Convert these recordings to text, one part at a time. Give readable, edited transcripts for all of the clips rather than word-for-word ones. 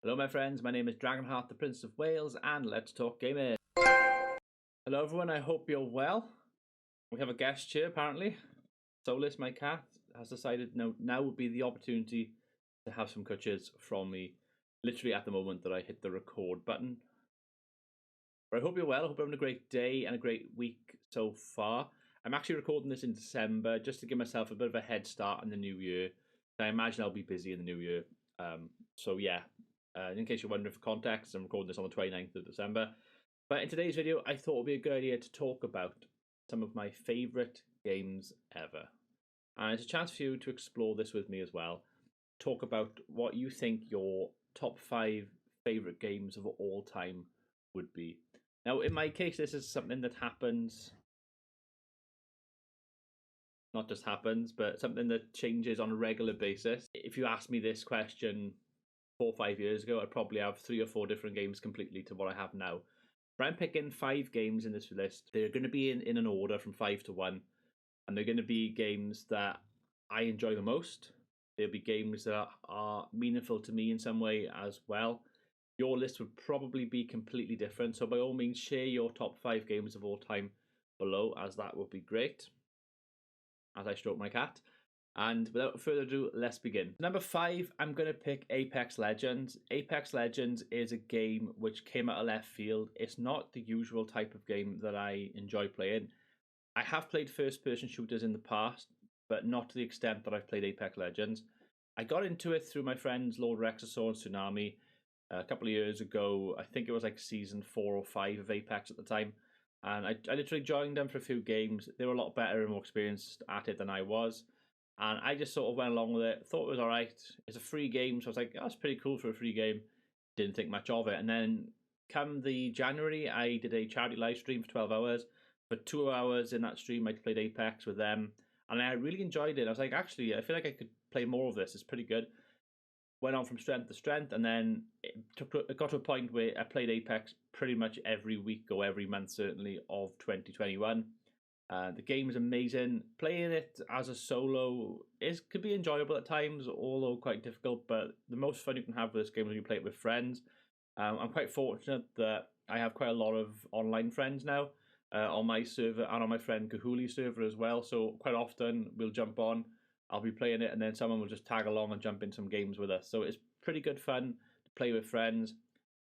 Hello my friends, my name is DragonHeart, the Prince of Wales, and let's talk gaming. Hello everyone, I hope you're well. We have a guest here apparently. Solus, my cat, has decided now would be the opportunity to have some cooches from me, literally at the moment that I hit the record button. But I hope you're well, I hope you're having a great day and a great week so far. I'm actually recording this in December just to give myself a bit of a head start in the new year. I imagine I'll be busy in the new year. So yeah, in case you're wondering for context, I'm recording this on the 29th of December. But in today's video, I thought it would be a good idea to talk about some of my favourite games ever. And it's a chance for you to explore this with me as well. Talk about what you think your top 5 favourite games of all time would be. Now, in my case, this is something that happens, not just happens, but something that changes on a regular basis. If you asked me this question 4 or 5 years ago, I'd probably have 3 or 4 different games completely to what I have now. But I'm picking 5 games in this list. They're going to be in an order from 5 to 1, and they're going to be games that I enjoy the most. They'll be games that are meaningful to me in some way as well. Your list would probably be completely different, so by all means share your top 5 games of all time below, as that would be great. As I stroke my cat. And without further ado, let's begin. Number 5, I'm going to pick Apex Legends. Apex Legends is a game which came out of left field. It's not the usual type of game that I enjoy playing. I have played first-person shooters in the past, but not to the extent that I've played Apex Legends. I got into it through my friends Lord Rexasaur and Tsunami a couple of years ago. I think it was like season 4 or 5 of Apex at the time. And I literally joined them for a few games. They were a lot better and more experienced at it than I was. And I just sort of went along with it, thought it was alright. It's a free game, so I was like, oh, that's pretty cool for a free game. Didn't think much of it. And then come the January, I did a charity live stream for 12 hours. For 2 hours in that stream, I played Apex with them. And I really enjoyed it. I was like, actually, I feel like I could play more of this. It's pretty good. Went on from strength to strength, and then it got to a point where I played Apex pretty much every week or every month, certainly, of 2021. The game is amazing. Playing it as a solo could be enjoyable at times, although quite difficult. But the most fun you can have with this game is when you play it with friends. I'm quite fortunate that I have quite a lot of online friends now on my server and on my friend Kahuli's server as well. So quite often we'll jump on, I'll be playing it, and then someone will just tag along and jump in some games with us. So it's pretty good fun to play with friends.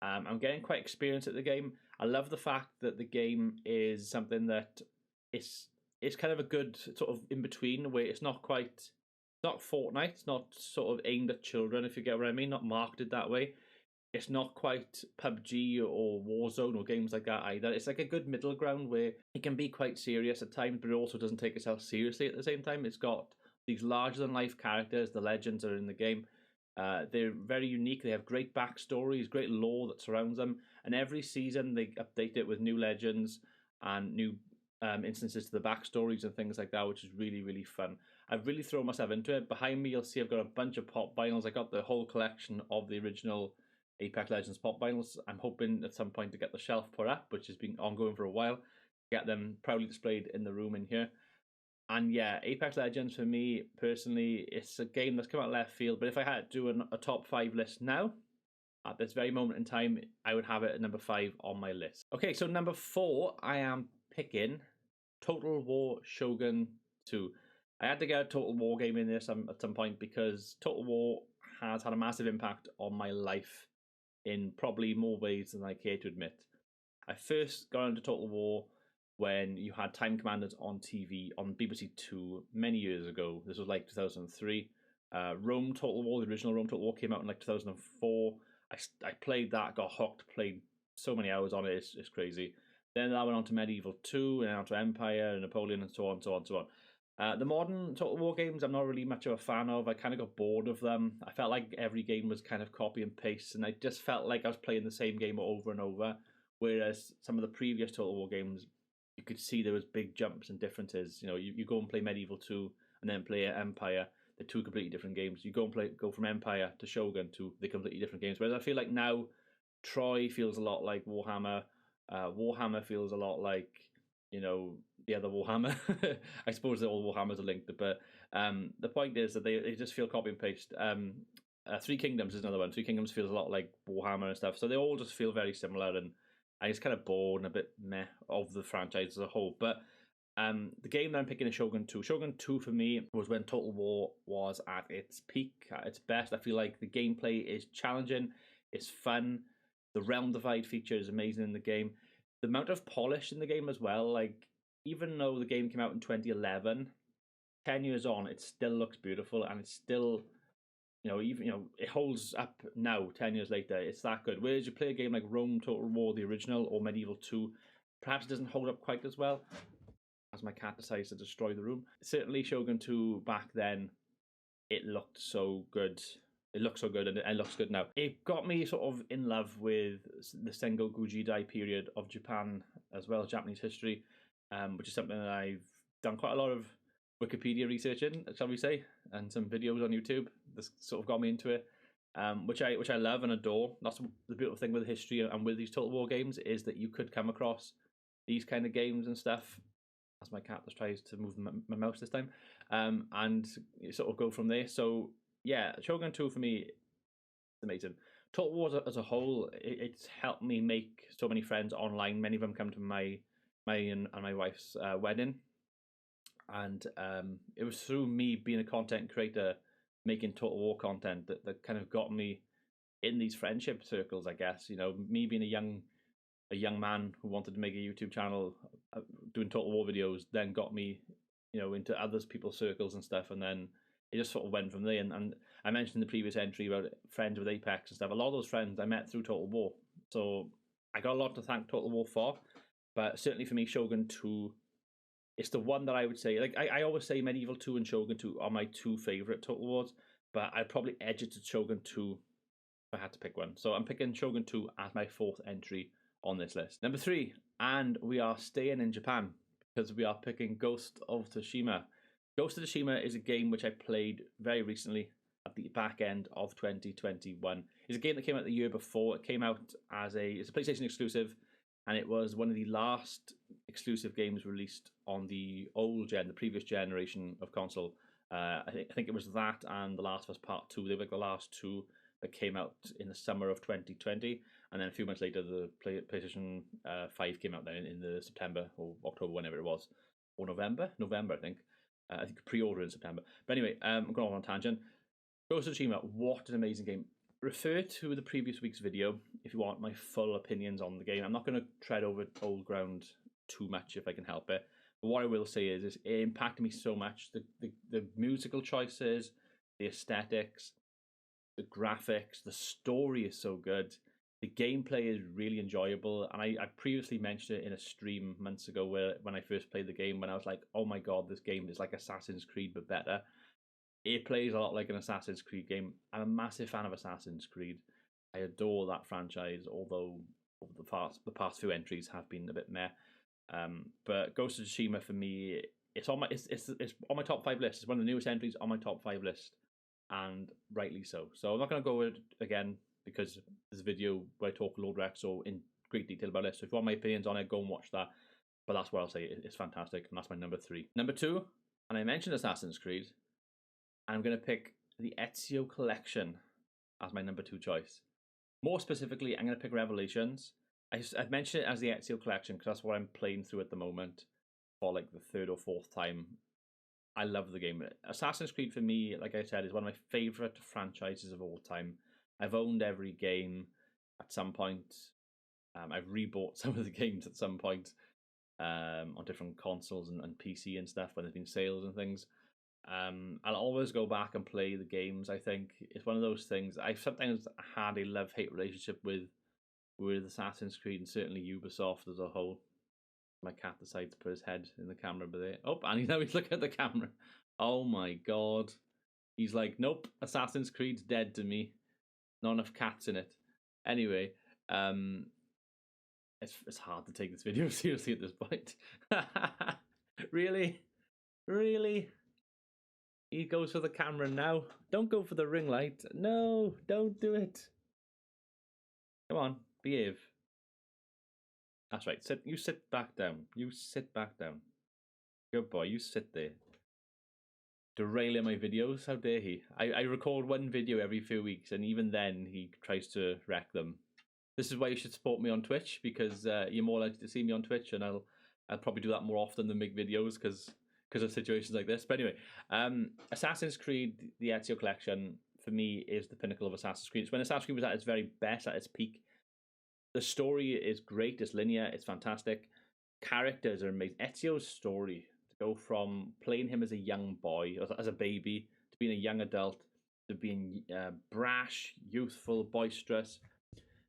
I'm getting quite experienced at the game. I love the fact that the game is something that it's kind of a good sort of in between, where it's not Fortnite, it's not sort of aimed at children, if you get what I mean, not marketed that way. It's not quite PUBG or Warzone or games like that either. It's like a good middle ground where it can be quite serious at times, but it also doesn't take itself seriously at the same time. It's got these larger than life characters. The legends are in the game. They're very unique. They have great backstories, great lore that surrounds them, and every season they update it with new legends and new instances to the backstories and things like that, which is really, really fun. I've really thrown myself into it. Behind me, you'll see I've got a bunch of pop vinyls. I got the whole collection of the original Apex Legends pop vinyls. I'm hoping at some point to get the shelf put up, which has been ongoing for a while. Get them proudly displayed in the room in here. And yeah, Apex Legends for me personally, it's a game that's come out left field. But if I had to do a top 5 list now, at this very moment in time, I would have it at number 5 on my list. Okay, so number 4, I am picking Total War Shogun 2. I had to get a Total War game in there at some point because Total War has had a massive impact on my life in probably more ways than I care to admit. I first got into Total War when you had Time Commanders on TV on BBC 2 many years ago. This was like 2003. Rome Total War, the original Rome Total War, came out in like 2004. I played that, got hooked, played so many hours on it, it's crazy. Then I went on to Medieval 2, and then on to Empire, and Napoleon, and so on, so on, so on. The modern Total War games I'm not really much of a fan of. I kind of got bored of them. I felt like every game was kind of copy and paste, and I just felt like I was playing the same game over and over, whereas some of the previous Total War games, you could see there was big jumps and differences. You know, you go and play Medieval 2, and then play Empire. They're 2 completely different games. You go from Empire to Shogun to the completely different games. Whereas I feel like now Troy feels a lot like Warhammer. Warhammer feels a lot like, you know, the other Warhammer. I suppose all Warhammers are linked, but the point is that they just feel copy and paste. Three Kingdoms is another one. Three Kingdoms feels a lot like Warhammer and stuff, so they all just feel very similar, and I just kind of bored and a bit meh of the franchise as a whole. But the game that I'm picking is Shogun 2. Shogun 2 for me was when Total War was at its peak, at its best. I feel like the gameplay is challenging, it's fun, the realm divide feature is amazing in the game. The amount of polish in the game as well, like even though the game came out in 2011, 10 years on, it still looks beautiful, and it's still, even it holds up now 10 years later. It's that good. Whereas you play a game like Rome Total War the original or Medieval 2, perhaps it doesn't hold up quite as well, as my cat decides to destroy the room. Certainly Shogun 2 back then, it looked so good. It looks so good, and it looks good now. It got me sort of in love with the Sengoku Jidai period of Japan, as well as Japanese history, which is something that I've done quite a lot of Wikipedia research in, shall we say, and some videos on YouTube. This sort of got me into it, which I love and adore. That's the beautiful thing with history and with these Total War games, is that you could come across these kind of games and stuff, as my cat just tries to move my mouse this time, and you sort of go from there. So yeah, Shogun 2 for me is amazing. Total War as a whole, it's helped me make so many friends online. Many of them come to my and my wife's wedding, and it was through me being a content creator, making Total War content, that kind of got me in these friendship circles, I guess. Me being a young man who wanted to make a YouTube channel, doing Total War videos, then got me, into other people's circles and stuff, and then it just sort of went from there. And I mentioned in the previous entry about friends with Apex and stuff. A lot of those friends I met through Total War, so I got a lot to thank Total War for. But certainly for me, Shogun 2, it's the one that I would say, like I always say, Medieval 2 and Shogun 2 are my two favorite Total Wars, but I'd probably edge it to Shogun 2 if I had to pick one. So I'm picking Shogun 2 as my fourth entry on this list. Number 3, and we are staying in Japan because we are picking Ghost of Tsushima. Ghost of Tsushima is a game which I played very recently at the back end of 2021. It's a game that came out the year before. It came out it's a PlayStation exclusive, and it was one of the last exclusive games released on the the previous generation of console. I think it was that and The Last of Us Part 2. They were like the last two that came out in the summer of 2020, and then a few months later the PlayStation 5 came out then in the September or October, whenever it was, or November I think. I think pre-order in September. But anyway, I'm going off on a tangent. Ghost of Tsushima, what an amazing game. Refer to the previous week's video if you want my full opinions on the game. I'm not going to tread over old ground too much if I can help it. But what I will say is it impacted me so much. The musical choices, the aesthetics, the graphics, the story is so good. The gameplay is really enjoyable, and I previously mentioned it in a stream months ago when I first played the game, when I was like, oh my god, this game is like Assassin's Creed but better. It plays a lot like an Assassin's Creed game. I'm a massive fan of Assassin's Creed. I adore that franchise, although over the past few entries have been a bit meh. But Ghost of Tsushima for me, it's on my top 5 list. It's one of the newest entries on my top 5 list, and rightly so. So I'm not going to go over it again because there's a video where I talk Lord Rex or in great detail about it. So if you want my opinions on it, go and watch that. But that's what I'll say. It's fantastic, and that's my number 3. Number 2, and I mentioned Assassin's Creed, I'm going to pick the Ezio Collection as my number 2 choice. More specifically, I'm going to pick Revelations. I've mentioned it as the Ezio Collection because that's what I'm playing through at the moment for like the 3rd or 4th time. I love the game. Assassin's Creed for me, like I said, is one of my favourite franchises of all time. I've owned every game at some point. I've rebought some of the games at some point on different consoles and PC and stuff when there's been sales and things. I'll always go back and play the games. I think it's one of those things. I've sometimes had a love-hate relationship with Assassin's Creed, and certainly Ubisoft as a whole. My cat decides to put his head in the camera, but and now he's looking at the camera. Oh my god. He's like, nope, Assassin's Creed's dead to me. Not enough cats in it. Anyway, it's hard to take this video seriously at this point. Really? He goes for the camera now. Don't go for the ring light. No, don't do it. Come on, behave. That's right. You sit back down. You sit back down. Good boy, you sit there. derailing my videos. How dare he? I record one video every few weeks, and even then he tries to wreck them. This is why you should support me on Twitch, because you're more likely to see me on Twitch, and I'll probably do that more often than make videos because of situations like this. But anyway, Assassin's Creed, the Ezio Collection, for me, is the pinnacle of Assassin's Creed. It's when Assassin's Creed was at its very best, at its peak. The story is great, it's linear, it's fantastic. Characters are amazing. Ezio's story, to go from playing him as a young boy, as a baby, to being a young adult, to being brash, youthful, boisterous,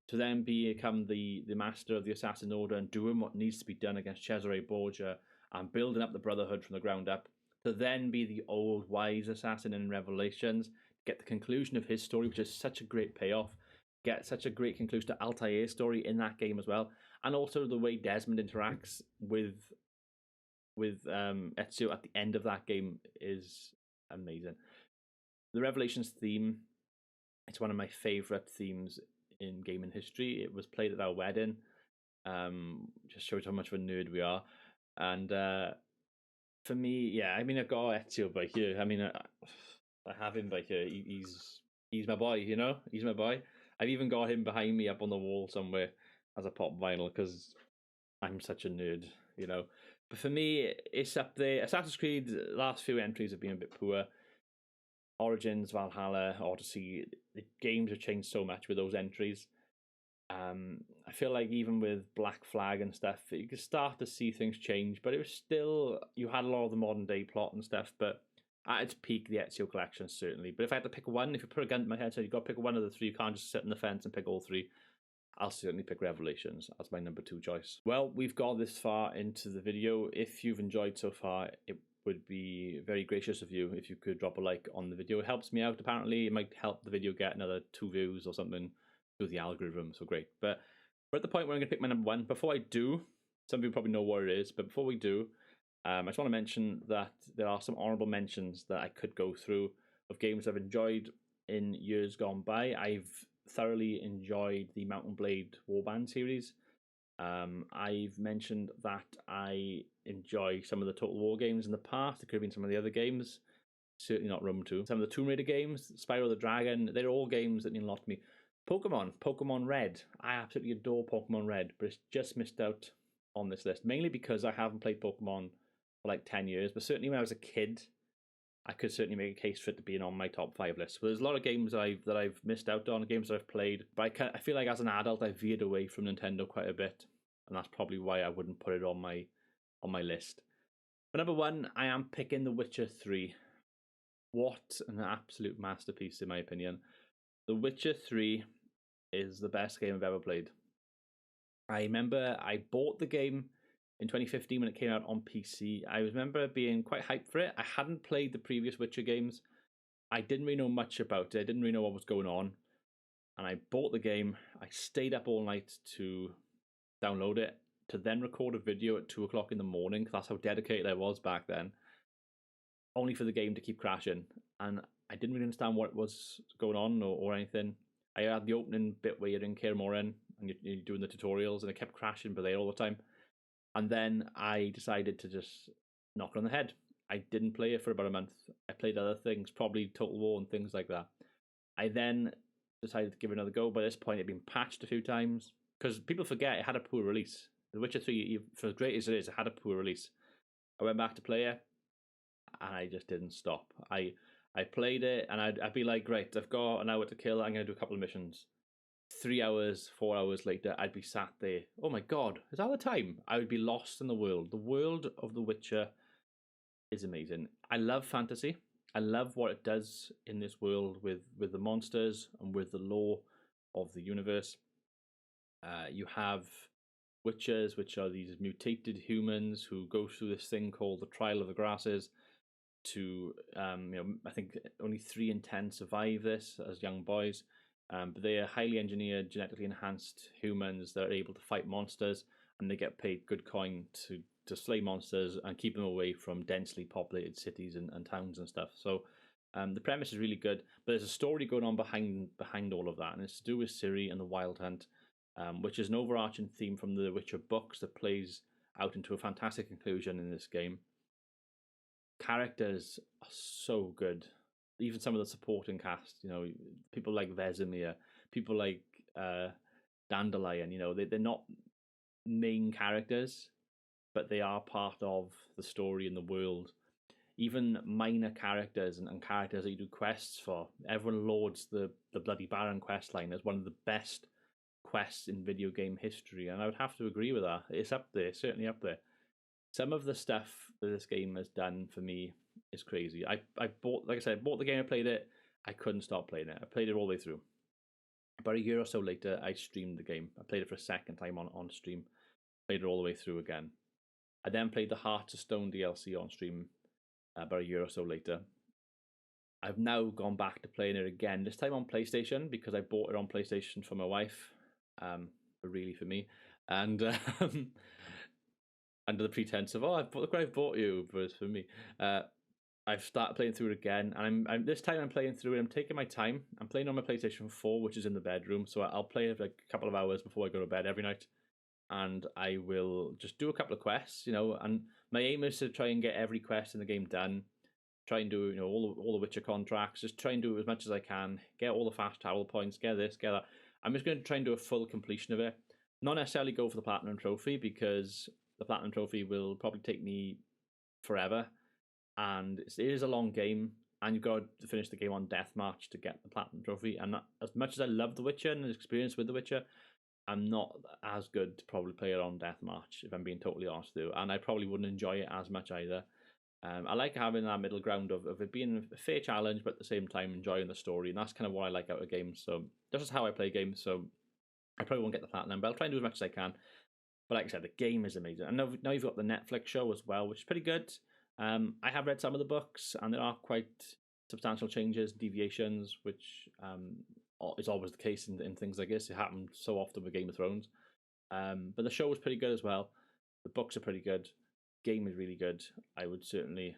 to then become the master of the Assassin Order and doing what needs to be done against Cesare Borgia and building up the Brotherhood from the ground up, to then be the old wise assassin in Revelations, get the conclusion of his story, which is such a great payoff, get such a great conclusion to Altair's story in that game as well, and also the way Desmond interacts with Ezio at the end of that game is amazing. The Revelations theme, it's one of my favourite themes in gaming history. It was played at our wedding. Just shows how much of a nerd we are. And for me, yeah, I mean, I've got Ezio by here. I mean, I have him by here. He's my boy, you know? He's my boy. I've even got him behind me up on the wall somewhere as a pop vinyl because I'm such a nerd, you know? But for me, it's up there. Assassin's Creed, the last few entries have been a bit poor. Origins, Valhalla, Odyssey, the games have changed so much with those entries. I feel like even with Black Flag and stuff, you could start to see things change, but it was still, you had a lot of the modern day plot and stuff, but at its peak, the Ezio Collection, certainly. But if I had to pick one, if you put a gun to my head, so you've got to pick one of the three, you can't just sit on the fence and pick all three, I'll certainly pick Revelations as my number 2 choice. Well, we've got this far into the video. If you've enjoyed so far, it would be very gracious of you if you could drop a like on the video. It helps me out, apparently. It might help the video get another 2 views or something through the algorithm, so great. But we're at the point where I'm going to pick my number 1. Before I do, some people probably know what it is, but before we do, I just want to mention that there are some honourable mentions that I could go through of games I've enjoyed in years gone by. I've thoroughly enjoyed the Mount and Blade Warband series. I've mentioned that I enjoy some of the Total War games in the past. It could have been some of the other games, certainly not Rome 2. Some of the Tomb Raider games, Spyro the Dragon, they're all games that mean a lot to me. Pokemon Red. I absolutely adore Pokemon Red, but it's just missed out on this list, mainly because I haven't played Pokemon for like 10 years, but certainly when I was a kid, I could certainly make a case for it to being on my top 5 list. But there's a lot of games that I've missed out on, games that I've played, but I feel like as an adult I veered away from Nintendo quite a bit, and that's probably why I wouldn't put it on my list. But number 1, I am picking The Witcher 3. What an absolute masterpiece, in my opinion. The Witcher 3 is the best game I've ever played. I remember I bought the game in 2015 when it came out on PC. I remember being quite hyped for it. I hadn't played the previous Witcher games. I didn't really know much about it. I didn't really know what was going on. And I bought the game. I stayed up all night to download it, to then record a video at 2 o'clock in the morning, because that's how dedicated I was back then, only for the game to keep crashing. And I didn't really understand what was going on or anything. I had the opening bit where you're in Kaer Morhen and you're doing the tutorials, and it kept crashing but there all the time. And then I decided to just knock it on the head. I didn't play it for about a month. I played other things, probably Total War and things like that. I then decided to give it another go. By this point, it had been patched a few times, because people forget it had a poor release. The Witcher 3, for as great as it is, it had a poor release. I went back to play it, and I just didn't stop. I played it, and I'd be like, great, I've got an hour to kill, I'm going to do a couple of missions. 3 hours, 4 hours later, I'd be sat there. Oh my god, is that the time? I would be lost in the world. The world of The Witcher is amazing. I love fantasy. I love what it does in this world with the monsters and with the lore of the universe. You have witchers, which are these mutated humans who go through this thing called the Trial of the Grasses. I think only 3 in 10 survive this as young boys. But they are highly engineered, genetically enhanced humans that are able to fight monsters, and they get paid good coin to slay monsters and keep them away from densely populated cities and towns and stuff. So the premise is really good, but there's a story going on behind all of that, and it's to do with Ciri and the Wild Hunt, which is an overarching theme from the Witcher books that plays out into a fantastic conclusion in this game. characters are so good. Even some of the supporting cast, you know, people like Vesemir, people like Dandelion, you know, they're not main characters, but they are part of the story and the world. Even minor characters and characters that you do quests for, everyone lauds the Bloody Baron quest line as one of the best quests in video game history, and I would have to agree with that. It's up there, certainly up there. Some of the stuff that this game has done for me is crazy. I bought, like I said, bought the game, I played it, I couldn't stop playing it. I played it all the way through. About a year or so later, I streamed the game. I played it for a second time on stream, played it all the way through again. I then played the Heart of Stone DLC on stream about a year or so later. I've now gone back to playing it again, this time on PlayStation, because I bought it on PlayStation for my wife, but really for me. And under the pretense of, I've bought you, but it's for me. I've started playing through it again, and I'm this time I'm playing through it. I'm taking my time. I'm playing on my PlayStation 4, which is in the bedroom, so I'll play it like a couple of hours before I go to bed every night, and I will just do a couple of quests, you know. And my aim is to try and get every quest in the game done. Try and do, you know, all the Witcher contracts. Just try and do as much as I can. Get all the fast travel points. Get this, get that. I'm just going to try and do a full completion of it. Not necessarily go for the Platinum Trophy, because the Platinum Trophy will probably take me forever, and it is a long game, and you've got to finish the game on Deathmatch to get the Platinum Trophy. And as much as I love The Witcher and the experience with The Witcher, I'm not as good to probably play it on Deathmatch, if I'm being totally honest with you, and I probably wouldn't enjoy it as much either. I like having that middle ground of it being a fair challenge, but at the same time enjoying the story, and that's kind of what I like out of games. So that's just how I play games. So I probably won't get the Platinum, but I'll try and do as much as I can. But like I said, the game is amazing. And now you've got the Netflix show as well, which is pretty good. I have read some of the books, and there are quite substantial changes, deviations, which is always the case in things like this. It happens so often with Game of Thrones. But the show was pretty good as well. The books are pretty good. Game is really good. I would certainly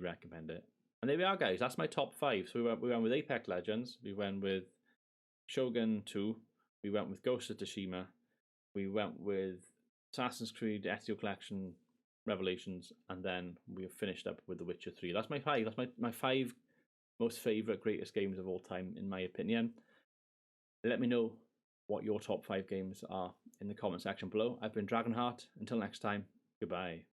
recommend it. And there we are, guys. That's my top 5. So we went with Apex Legends. We went with Shogun 2. We went with Ghost of Tsushima. We went with Assassin's Creed Ezio Collection Revelations, and then we have finished up with The Witcher 3. That's my 5. That's my 5 most favourite, greatest games of all time, in my opinion. Let me know what your top 5 games are in the comment section below. I've been DragonHeart. Until next time, goodbye.